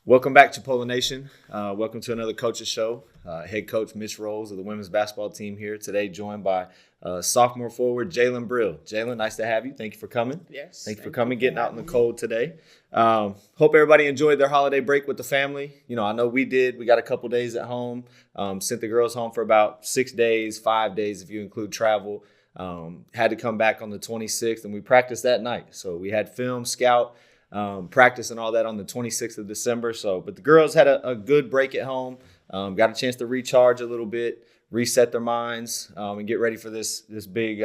Welcome back, Chipola Nation. Welcome to another Coach's Show. Head coach Mitch Rose of the women's basketball team here today, joined by sophomore forward Jalen Brill. Jalen, nice to have you. Thank you for coming. Yes. Thank you for coming, getting out in the cold today. Hope everybody enjoyed their holiday break with the family. You know, I know we did. We got a couple days at home. Sent the girls home for about 6 days, 5 days if you include travel. Had to come back on the 26th, and we practiced that night. So we had film, scout, practice and all that on the 26th of December. But the girls had a good break at home, got a chance to recharge a little bit, reset their minds, and get ready for this big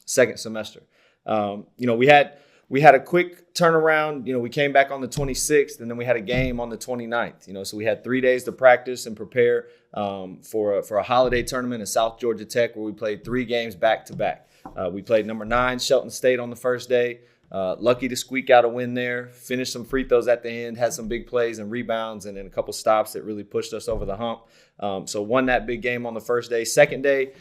second semester. We had a quick turnaround. You know, we came back on the 26th, and then we had a game on the 29th. You know, so we had 3 days to practice and prepare for a holiday tournament in South Georgia Tech, where we played 3 games back to back. We played number 9 Shelton State on the first day. Lucky to squeak out a win there, finished some free throws at the end, had some big plays and rebounds, and then a couple stops that really pushed us over the hump. So won that big game on the first day. Second day,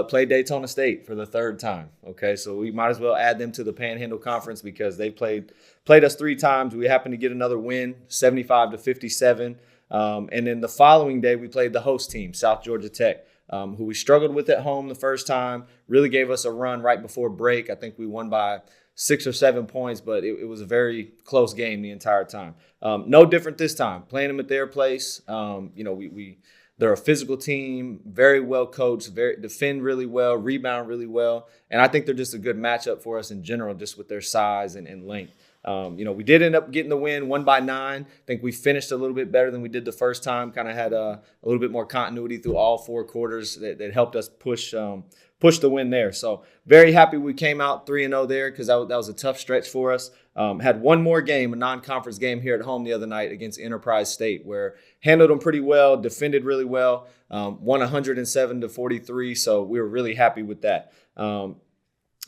played Daytona State for the third time. Okay, so we might as well add them to the Panhandle Conference because they played us 3 times. We happened to get another win, 75-57. And then the following day, we played the host team, South Georgia Tech, who we struggled with at home the first time, really gave us a run right before break. I think we won by 6 or 7 points, but it was a very close game the entire time. No different this time, playing them at their place. They're a physical team, very well coached, defend really well, rebound really well. And I think they're just a good matchup for us in general, just with their size and length. We did end up getting the win, won by 9. I think we finished a little bit better than we did the first time, kind of had a little bit more continuity through all 4 quarters that helped us push the win there. So very happy we came out 3-0 there because that was a tough stretch for us. Had one more game, a non-conference game here at home the other night against Enterprise State, where handled them pretty well, defended really well, won 107-43. So we were really happy with that.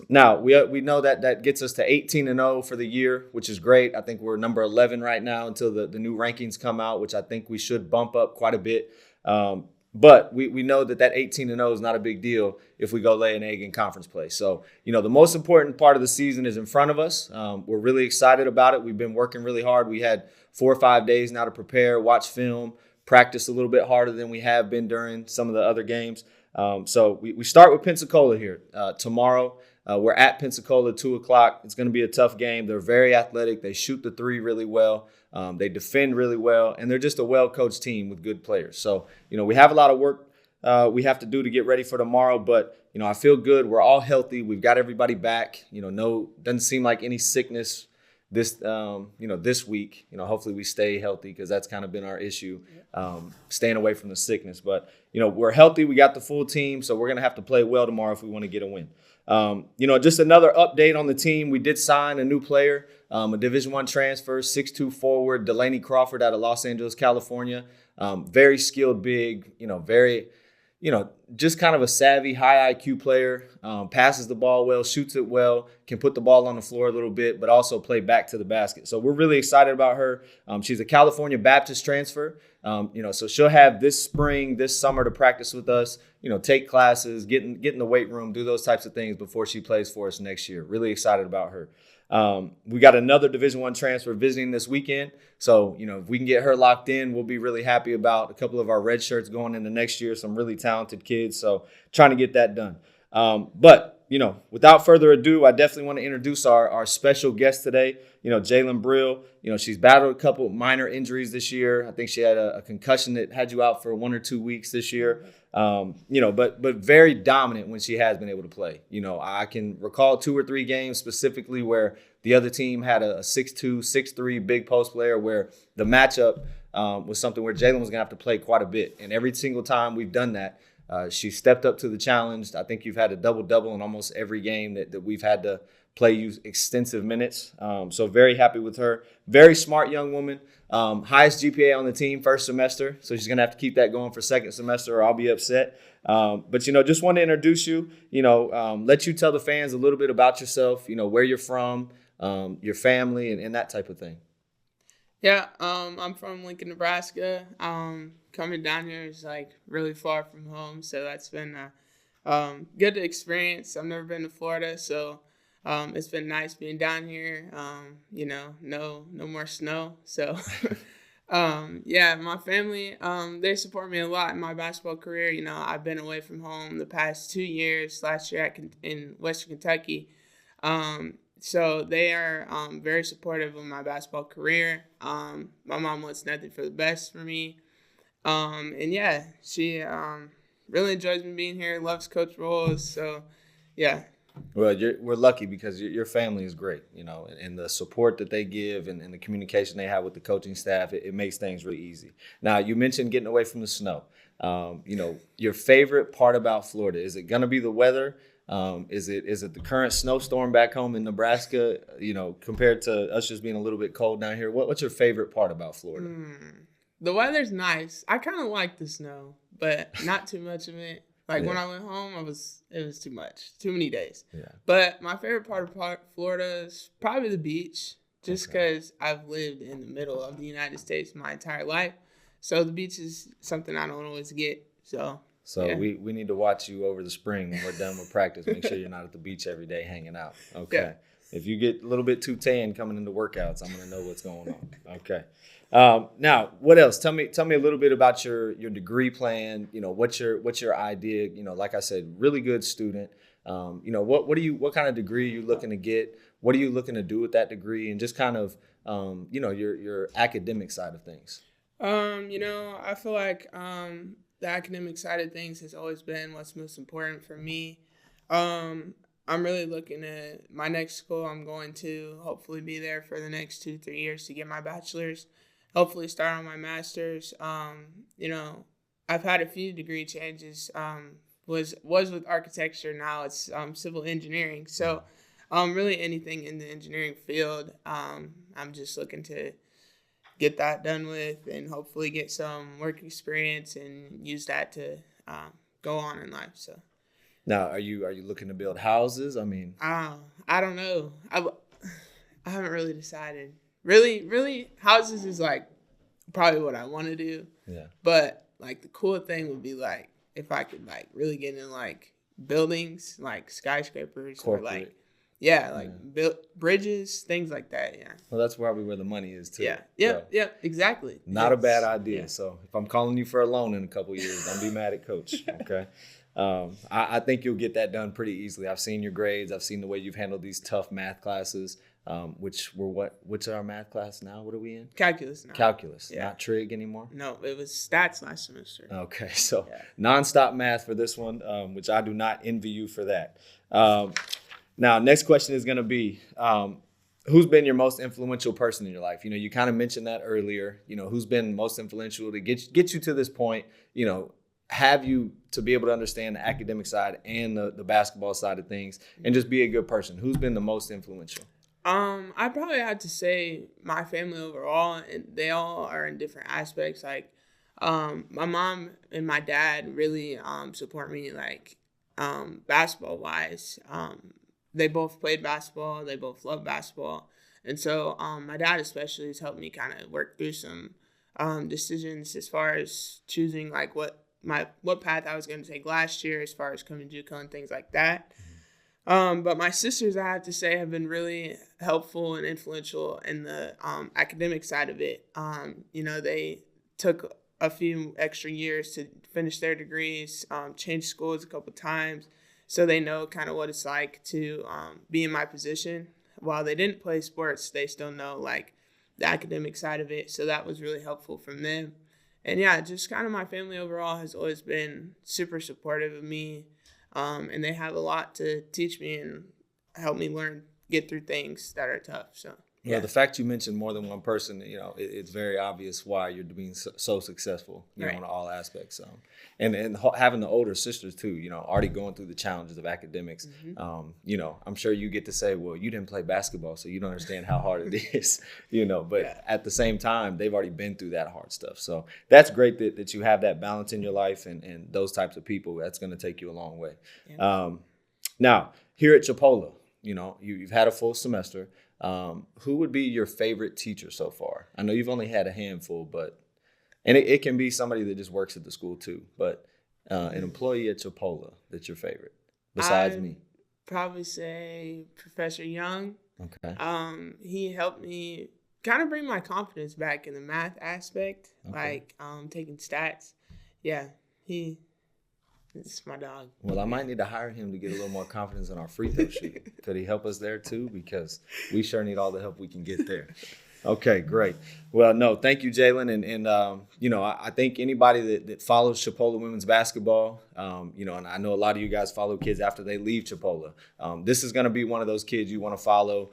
Now, we know that gets us to 18-0 for the year, which is great. I think we're number 11 right now until the new rankings come out, which I think we should bump up quite a bit. But we know that 18-0 is not a big deal if we go lay an egg in conference play. So, the most important part of the season is in front of us. We're really excited about it. We've been working really hard. We had 4 or 5 days now to prepare, watch film, practice a little bit harder than we have been during some of the other games. So we start with Pensacola here tomorrow. We're at Pensacola, 2 o'clock. It's going to be a tough game. They're very athletic. They shoot the 3 really well. They defend really well, and they're just a well-coached team with good players. So, we have a lot of work we have to do to get ready for tomorrow, but, I feel good. We're all healthy. We've got everybody back. Doesn't seem like any sickness this week. Hopefully we stay healthy because that's kind of been our issue, staying away from the sickness. But, we're healthy. We got the full team, so we're going to have to play well tomorrow if we want to get a win. Just another update on the team. We did sign a new player, a Division I transfer, 6'2" forward, Delaney Crawford out of Los Angeles, California. Very skilled big, very, just kind of a savvy, high IQ player, passes the ball well, shoots it well, can put the ball on the floor a little bit, but also play back to the basket. So we're really excited about her. She's a California Baptist transfer. So she'll have this summer to practice with us, take classes, get in the weight room, do those types of things before she plays for us next year. Really excited about her. We got another Division I transfer visiting this weekend. So, if we can get her locked in, we'll be really happy about a couple of our red shirts going into next year, some really talented kids. So trying to get that done. But without further ado, I definitely want to introduce our special guest today, Jalen Brill. She's battled a couple minor injuries this year. I think she had a concussion that had you out for 1 or 2 weeks this year. But very dominant when she has been able to play. I can recall 2 or 3 games specifically where the other team had a 6'2", 6'3" big post player where the matchup was something where Jalen was going to have to play quite a bit. And every single time we've done that, she stepped up to the challenge. I think you've had a double-double in almost every game that we've had to play you extensive minutes. So very happy with her. Very smart young woman. Highest GPA on the team first semester. So she's going to have to keep that going for second semester or I'll be upset. But just want to introduce you, let you tell the fans a little bit about yourself, where you're from, your family and that type of thing. Yeah, I'm from Lincoln, Nebraska. Coming down here is really far from home, so that's been a good experience. I've never been to Florida, so it's been nice being down here. No more snow, so Yeah, my family, they support me a lot in my basketball career. You know, I've been away from home the past 2 years. Last year in Western Kentucky. So they are very supportive of my basketball career. My mom wants nothing for the best for me. And yeah, she really enjoys me being here. Loves Coach Rolls. So yeah, Well, we're lucky because your family is great, and the support that they give and the communication they have with the coaching staff, it makes things really easy. Now, you mentioned getting away from the snow. Your favorite part about Florida, is it going to be the weather? Is it the current snowstorm back home in Nebraska, compared to us just being a little bit cold down here? What's your favorite part about Florida? the weather's nice. I kind of like the snow, but not too much of it. Like when Yeah. I went home, it was too much, too many days. Yeah. But my favorite part of Florida is probably the beach, just Okay. because I've lived in the middle of the United States my entire life. So the beach is something I don't always get. So So yeah, we need to watch you over the spring when we're done with practice. Make sure you're not at the beach every day hanging out. Okay. Yeah. If you get a little bit too tan coming into workouts, I'm gonna know what's going on. Okay. Now, what else? Tell me a little bit about your degree plan. What's your idea? Like I said, really good student. What kind of degree are you looking to get? What are you looking to do with that degree? And just kind of your academic side of things. I feel like the academic side of things has always been what's most important for me. Um, I'm really looking at my next school. I'm going to hopefully be there for the next 2 3 years to get my bachelor's. Hopefully, start on my master's. I've had a few degree changes. Was with architecture. Now it's civil engineering. So, really anything in the engineering field. I'm just looking to get that done with and hopefully get some work experience and use that to go on in life. So Now, are you looking to build houses? I mean, I don't know. I haven't really decided. Really, houses is like probably what I want to do. yeah, But like the cool thing would be like if I could like really get in like buildings, like skyscrapers or like corporate. build bridges, things like that. Yeah. Well, that's probably where the money is too. Yeah. So, Yeah. Exactly. not a bad idea. Yeah. So if I'm calling you for a loan in a couple of years, don't be mad at Coach. Okay. I think you'll get that done pretty easily. I've seen your grades. I've seen the way you've handled these tough math classes, which are our math class now? What are we in? Calculus now. Calculus, Yeah. not trig anymore. No, it was stats last semester. Okay, so Yeah. nonstop math for this one, which I do not envy you for that. Now, next question is going to be, who's been your most influential person in your life? You kind of mentioned that earlier. Who's been most influential to get you to this point? Have you to be able to understand the academic side and the basketball side of things, and just be a good person? Who's been the most influential? I probably had to say my family overall, and they all are in different aspects. Like, my mom and my dad really support me, like, basketball wise. They both played basketball. They both love basketball, and so my dad especially has helped me kind of work through some decisions as far as choosing like what path I was going to take last year as far as coming to JUCO and things like that. But my sisters, I have to say, have been really helpful and influential in the academic side of it. They took a few extra years to finish their degrees, changed schools a couple times, so they know kind of what it's like to be in my position. While they didn't play sports, they still know like the academic side of it. So that was really helpful from them. And yeah, just kind of my family overall has always been super supportive of me. And they have a lot to teach me and help me get through things that are tough. So, Yeah, yeah. the fact you mentioned more than one person, it's very obvious why you're being so successful, Right. in all aspects. And having the older sisters too, already going through the challenges of academics. I'm sure you get to say, well, you didn't play basketball, so you don't understand how hard it is, But Yeah. at the same time, they've already been through that hard stuff. So that's great that you have that balance in your life and those types of people. That's going to take you a long way. Yeah. Now, here at Chipola, you've had a full semester. Who would be your favorite teacher so far? I know you've only had a handful, and it can be somebody that just works at the school too, but an employee at Chipola that's your favorite besides I'd me. probably say Professor Young. Okay. He helped me kind of bring my confidence back in the math aspect, Okay. taking stats. Yeah, it's my dog. Well, I might need to hire him to get a little more confidence in our free throw shooting. Could he help us there too? Because we sure need all the help we can get there. Okay, great. Well, no, thank you, Jalen. I think anybody that follows Chipola women's basketball, and I know a lot of you guys follow kids after they leave Chipola. This is going to be one of those kids you want to follow,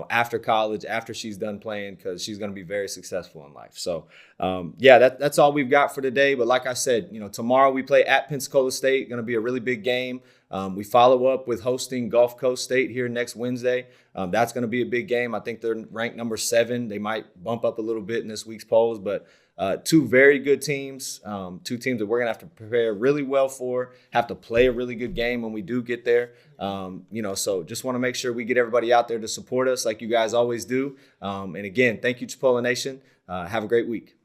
after college, after she's done playing, because she's going to be very successful in life. So, that's all we've got for today. But like I said, tomorrow we play at Pensacola State. Going to be a really big game. We follow up with hosting Gulf Coast State here next Wednesday. That's going to be a big game. I think they're ranked number 7. They might bump up a little bit in this week's polls, but two very good teams, two teams that we're going to have to prepare really well for, have to play a really good game when we do get there. So just want to make sure we get everybody out there to support us like you guys always do. And again, thank you, Chipola Nation. Have a great week.